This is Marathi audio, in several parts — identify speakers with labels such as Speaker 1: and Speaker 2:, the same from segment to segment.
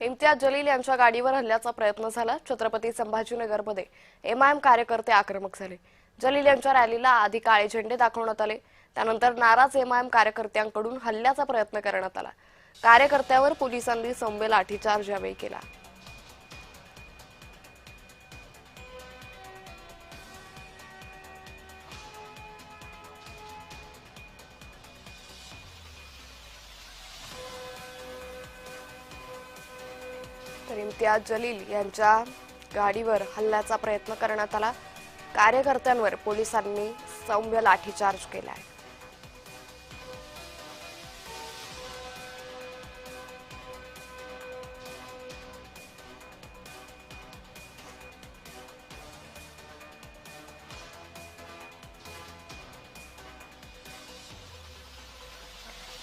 Speaker 1: इम्तियाज जलील यांच्या गाडीवर हल्ल्याचा प्रयत्न झाला। छत्रपती संभाजीनगरमध्ये एमआयएम कार्यकर्ते आक्रमक झाले। जलील यांच्या रॅलीला आधी काळे झेंडे दाखवण्यात आले, त्यानंतर नाराज एमआयएम कार्यकर्त्यांकडून हल्ल्याचा प्रयत्न करण्यात आला। कार्यकर्त्यावर पोलिसांनी सौम्य लाठीचार्ज यावेळी केला। तर इम्तियाज जलील यांच्या गाडीवर हल्ल्याचा प्रयत्न करण्यात आला। कार्यकर्त्यांवर पोलिसांनी सौम्य लाठीचार्ज केला आहे।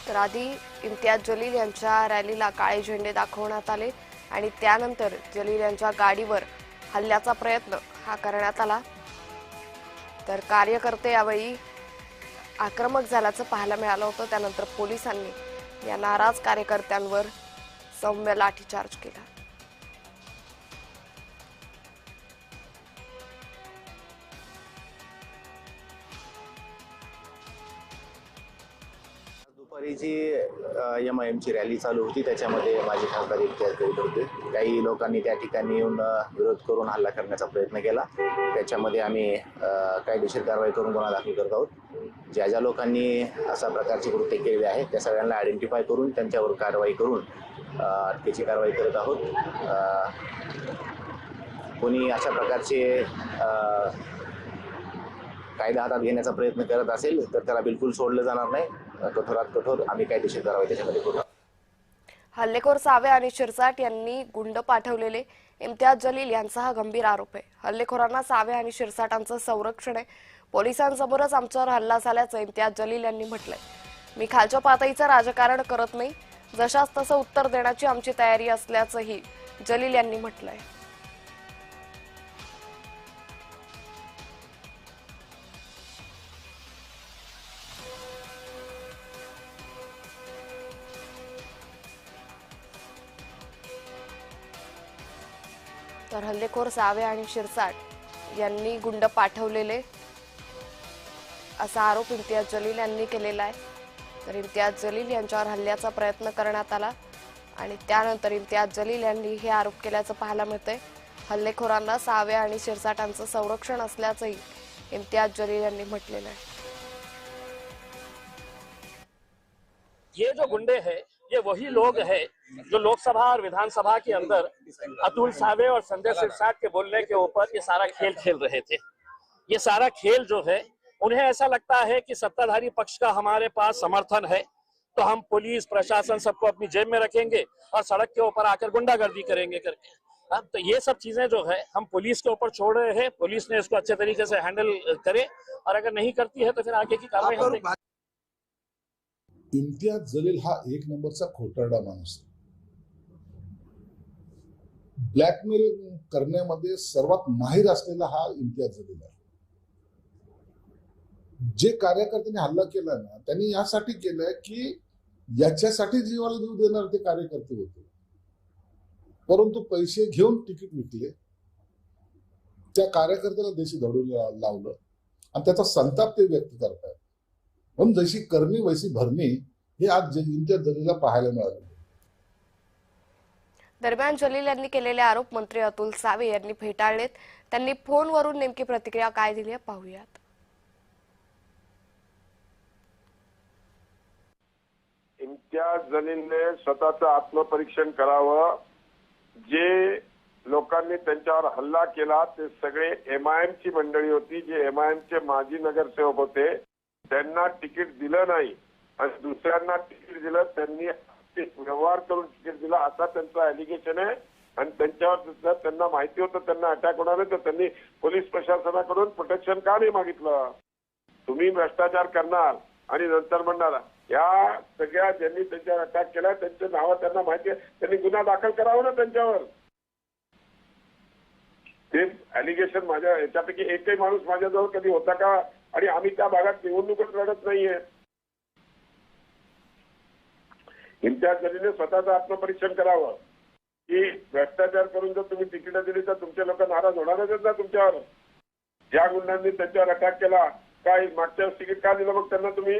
Speaker 1: तर आधी इम्तियाज जलील यांच्या रॅलीला काळे झेंडे दाखवण्यात आले आणि त्यानंतर जलील यांच्या गाडीवर हल्ल्याचा प्रयत्न हा करण्यात आला। तर कार्यकर्ते यावेळी आक्रमक झाल्याचं पाहायला मिळालं होतं। त्यानंतर पोलिसांनी या नाराज कार्यकर्त्यांवर सौम्य लाठीचार्ज केला।
Speaker 2: दुपारी जी एमआयएमची रॅली चालू होती त्याच्यामध्ये माजी खासदार इम्तियाज जलील होते। काही लोकांनी त्या ठिकाणी येऊन विरोध करून हल्ला करण्याचा प्रयत्न केला। त्याच्यामध्ये आम्ही कायदेशीर कारवाई करून गुन्हा दाखल करत आहोत। ज्या ज्या लोकांनी अशा प्रकारची कृत्य केलेली आहे त्या सगळ्यांना आयडेंटिफाय करून त्यांच्यावर कारवाई करून अटकेची कारवाई करत आहोत। कोणी अशा प्रकारचे कायदा हातात घेण्याचा प्रयत्न करत असेल तर त्याला बिलकुल सोडलं जाणार नाही। कठोरात कठोर आम्ही कायदेशीर कारवाई त्याच्यामध्ये करू।
Speaker 1: हल्लेखोर सावे आणि शिरसाट यांनी गुंड पाठवलेले इम्तियाज जलील यांचा हा गंभीर आरोप आहे। हल्लेखोरांना सावे आणि शिरसाटांचं संरक्षण आहे। पोलिसांसमोरच आमच्यावर हल्ला झाल्याचं इम्तियाज जलील यांनी म्हटलंय। मी खालच्या पातळीचं राजकारण करत नाही, जशास तसं उत्तर देण्याची आमची तयारी असल्याचंही जलील यांनी म्हटलंय। तर हल्लेखोर सावे आणि शिरसाट यांनी गुंड पाठवलेले असा आरोप इम्तियाज जलील यांनी केलेला आहे। तर इम्तियाज जलील यांच्यावर हल्ल्याचा प्रयत्न करण्यात आला आणि त्यानंतर इम्तियाज जलील यांनी हे आरोप केल्याचं पाहायला मिळतंय। हल्लेखोरांना सावे आणि शिरसाटांचं संरक्षण असल्याचंही इम्तियाज जलील यांनी म्हटलेलं आहे।
Speaker 3: ये जो गुंडे हैं ये वही लोग हैं जो लोकसभा और विधानसभा के अंदर अतुल सावे और संजय सिरसाट के बोलने के ऊपर ये सारा खेल खेल रहे थे। ये सारा खेल जो है उन्हें ऐसा लगता है कि सत्ताधारी पक्ष का हमारे पास समर्थन है तो हम पुलिस प्रशासन सबको अपनी जेब में रखेंगे और सड़क के ऊपर आकर गुंडागर्दी करेंगे करके। तो ये सब चीजें जो है हम पुलिस के ऊपर छोड़ रहे हैं। पुलिस ने इसको अच्छे तरीके से हैंडल करे और अगर नहीं करती है तो फिर आगे की कार्रवाई हम देखेंगे।
Speaker 4: इम्तियाज जलील हा एक नंबरचा खोटारडा माणूस आहे। ब्लॅकमेल करण्यामध्ये सर्वात माहिर असलेला हा इम्तियाज जलील आहे। जे कार्यकर्त्यांनी हल्ला केला ना त्यांनी यासाठी केलंय की याच्यासाठी जीवाला जीव देणार ते कार्यकर्ते होते, परंतु पैसे घेऊन तिकीट विकले, त्या कार्यकर्त्याला देशी धडू लावलं आणि त्याचा संताप ते व्यक्त करतात। पण जशी करणी वैसी भरणी हे आज इम्तियाज जलीलला पाहायला मिळालं।
Speaker 1: दरम्यान जलील यांनी केलेले आरोप मंत्री अतुल सावे यांनी फेटाळलेत। त्यांनी फोनवरून नेमकी प्रतिक्रिया काय दिली आहे पाहूयात।
Speaker 5: इम्तियाज जलीलने स्वतःचं आत्मपरीक्षण करावं। जे लोकांनी त्यांच्यावर हल्ला केला ते सगळे एमआयएमची मंडळी होती, जे एमआयएमचे माजी नगरसेवक होते। त्यांना तिकीट दिलं नाही आणि दुसऱ्यांना तिकीट दिलं, त्यांनी व्यवहार करून तिकीट दिला असा त्यांचं ॲलिगेशन आहे। आणि त्यांच्यावर त्यांना माहिती होतं त्यांना अटॅक होणार आहे तर त्यांनी पोलीस प्रशासनाकडून प्रोटेक्शन का नाही मागितलं? तुम्ही भ्रष्टाचार करणार आणि नंतर म्हणणार या सगळ्या ज्यांनी त्यांच्यावर अटॅक केला त्यांचे नावं त्यांना माहिती आहे, त्यांनी गुन्हा दाखल करावा ना त्यांच्यावर। ते ॲलिगेशन माझ्या याच्यापैकी एकही माणूस माझ्याजवळ कधी होता का? आणि आम्ही त्या भागात निवडणूकच लढत नाहीये। इम्तियाज जलीलने स्वतःचं आत्मपरीक्षण करावं। की भ्रष्टाचार करून जर तुम्ही तिकीट दिली तर तुमचे लोक नाराज होणारच आहेत ना तुमच्यावर. ज्या गुंडांनी त्यांच्यावर अटॅक केला, काय मागच्या तिकीट का दिलं मग त्यांना तुम्ही?